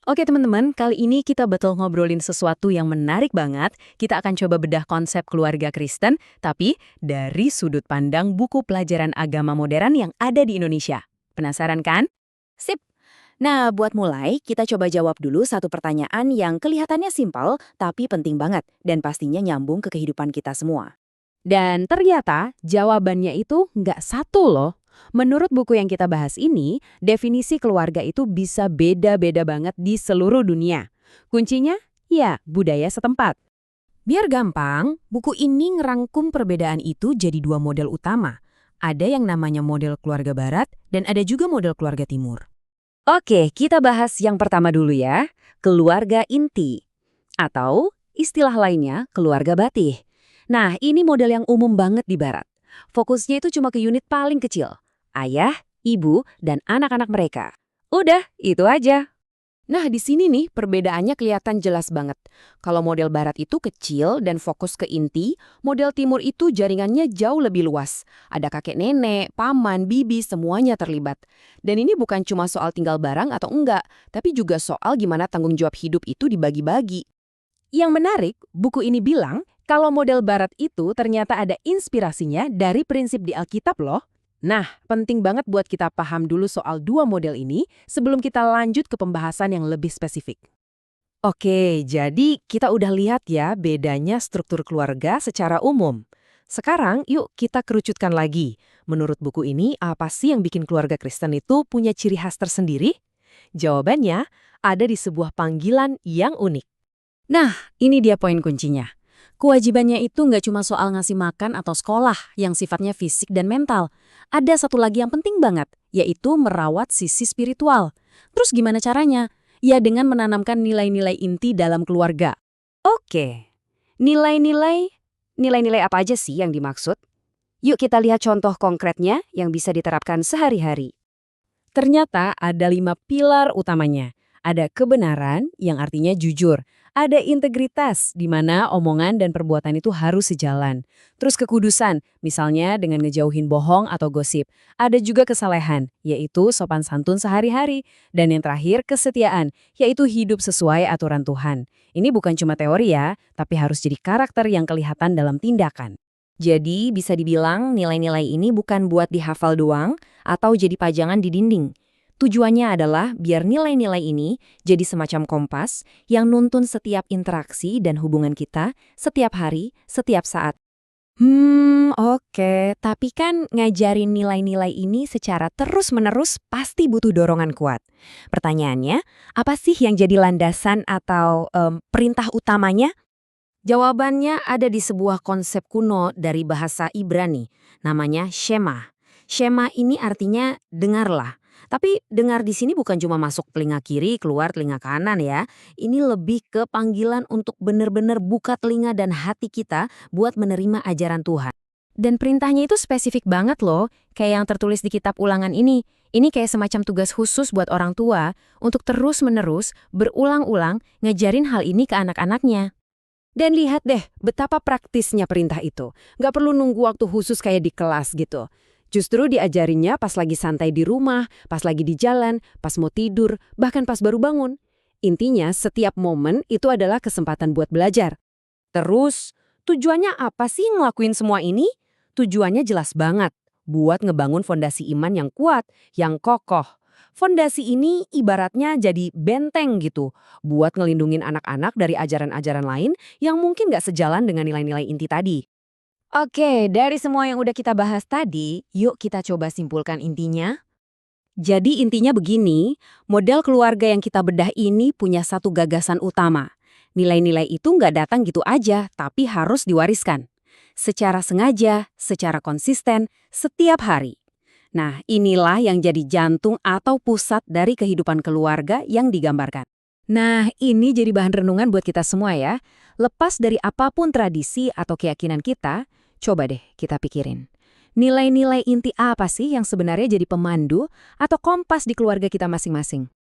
Oke teman-teman, kali ini kita betul ngobrolin sesuatu yang menarik banget. Kita akan coba bedah konsep keluarga Kristen, tapi dari sudut pandang buku pelajaran agama modern yang ada di Indonesia. Penasaran kan? Sip. Nah, buat mulai, kita coba jawab dulu satu pertanyaan yang kelihatannya simpel, tapi penting banget, dan pastinya nyambung ke kehidupan kita semua. Dan ternyata jawabannya itu nggak satu loh. Menurut buku yang kita bahas ini, definisi keluarga itu bisa beda-beda banget di seluruh dunia. Kuncinya, ya budaya setempat. Biar gampang, buku ini ngerangkum perbedaan itu jadi dua model utama. Ada yang namanya model keluarga barat dan ada juga model keluarga timur. Oke, kita bahas yang pertama dulu ya, keluarga inti. Atau, istilah lainnya, keluarga batih. Nah, ini model yang umum banget di barat. Fokusnya itu cuma ke unit paling kecil. Ayah, ibu, dan anak-anak mereka. Udah, itu aja. Nah, di sini nih perbedaannya kelihatan jelas banget. Kalau model barat itu kecil dan fokus ke inti, model timur itu jaringannya jauh lebih luas. Ada kakek nenek, paman, bibi, semuanya terlibat. Dan ini bukan cuma soal tinggal bareng atau enggak, tapi juga soal gimana tanggung jawab hidup itu dibagi-bagi. Yang menarik, buku ini bilang kalau model barat itu ternyata ada inspirasinya dari prinsip di Alkitab loh. Nah, penting banget buat kita paham dulu soal dua model ini sebelum kita lanjut ke pembahasan yang lebih spesifik. Oke, jadi kita udah lihat ya bedanya struktur keluarga secara umum. Sekarang yuk kita kerucutkan lagi. Menurut buku ini, apa sih yang bikin keluarga Kristen itu punya ciri khas tersendiri? Jawabannya ada di sebuah panggilan yang unik. Nah, ini dia poin kuncinya. Kewajibannya itu nggak cuma soal ngasih makan atau sekolah yang sifatnya fisik dan mental. Ada satu lagi yang penting banget, yaitu merawat sisi spiritual. Terus gimana caranya? Ya dengan menanamkan nilai-nilai inti dalam keluarga. Oke, nilai-nilai apa aja sih yang dimaksud? Yuk kita lihat contoh konkretnya yang bisa diterapkan sehari-hari. Ternyata ada 5 pilar utamanya. Ada kebenaran, yang artinya jujur. Ada integritas, di mana omongan dan perbuatan itu harus sejalan. Terus kekudusan, misalnya dengan ngejauhin bohong atau gosip. Ada juga kesalehan, yaitu sopan santun sehari-hari. Dan yang terakhir, kesetiaan, yaitu hidup sesuai aturan Tuhan. Ini bukan cuma teori ya, tapi harus jadi karakter yang kelihatan dalam tindakan. Jadi bisa dibilang nilai-nilai ini bukan buat dihafal doang atau jadi pajangan di dinding. Tujuannya adalah biar nilai-nilai ini jadi semacam kompas yang nuntun setiap interaksi dan hubungan kita setiap hari, setiap saat. Oke. Tapi kan ngajarin nilai-nilai ini secara terus-menerus pasti butuh dorongan kuat. Pertanyaannya, apa sih yang jadi landasan atau perintah utamanya? Jawabannya ada di sebuah konsep kuno dari bahasa Ibrani, namanya Shema. Shema ini artinya dengarlah. Tapi dengar di sini bukan cuma masuk telinga kiri, keluar telinga kanan ya. Ini lebih ke panggilan untuk benar-benar buka telinga dan hati kita buat menerima ajaran Tuhan. Dan perintahnya itu spesifik banget loh, kayak yang tertulis di kitab ulangan ini. Ini kayak semacam tugas khusus buat orang tua untuk terus-menerus, berulang-ulang, ngajarin hal ini ke anak-anaknya. Dan lihat deh betapa praktisnya perintah itu. Nggak perlu nunggu waktu khusus kayak di kelas gitu. Justru diajarinnya pas lagi santai di rumah, pas lagi di jalan, pas mau tidur, bahkan pas baru bangun. Intinya setiap momen itu adalah kesempatan buat belajar. Terus, tujuannya apa sih ngelakuin semua ini? Tujuannya jelas banget. Buat ngebangun fondasi iman yang kuat, yang kokoh. Fondasi ini ibaratnya jadi benteng gitu, buat ngelindungin anak-anak dari ajaran-ajaran lain yang mungkin nggak sejalan dengan nilai-nilai inti tadi. Oke, dari semua yang udah kita bahas tadi, yuk kita coba simpulkan intinya. Jadi intinya begini, model keluarga yang kita bedah ini punya satu gagasan utama. Nilai-nilai itu nggak datang gitu aja, tapi harus diwariskan. Secara sengaja, secara konsisten, setiap hari. Nah, inilah yang jadi jantung atau pusat dari kehidupan keluarga yang digambarkan. Nah, ini jadi bahan renungan buat kita semua ya. Lepas dari apapun tradisi atau keyakinan kita, coba deh kita pikirin. Nilai-nilai inti apa sih yang sebenarnya jadi pemandu atau kompas di keluarga kita masing-masing?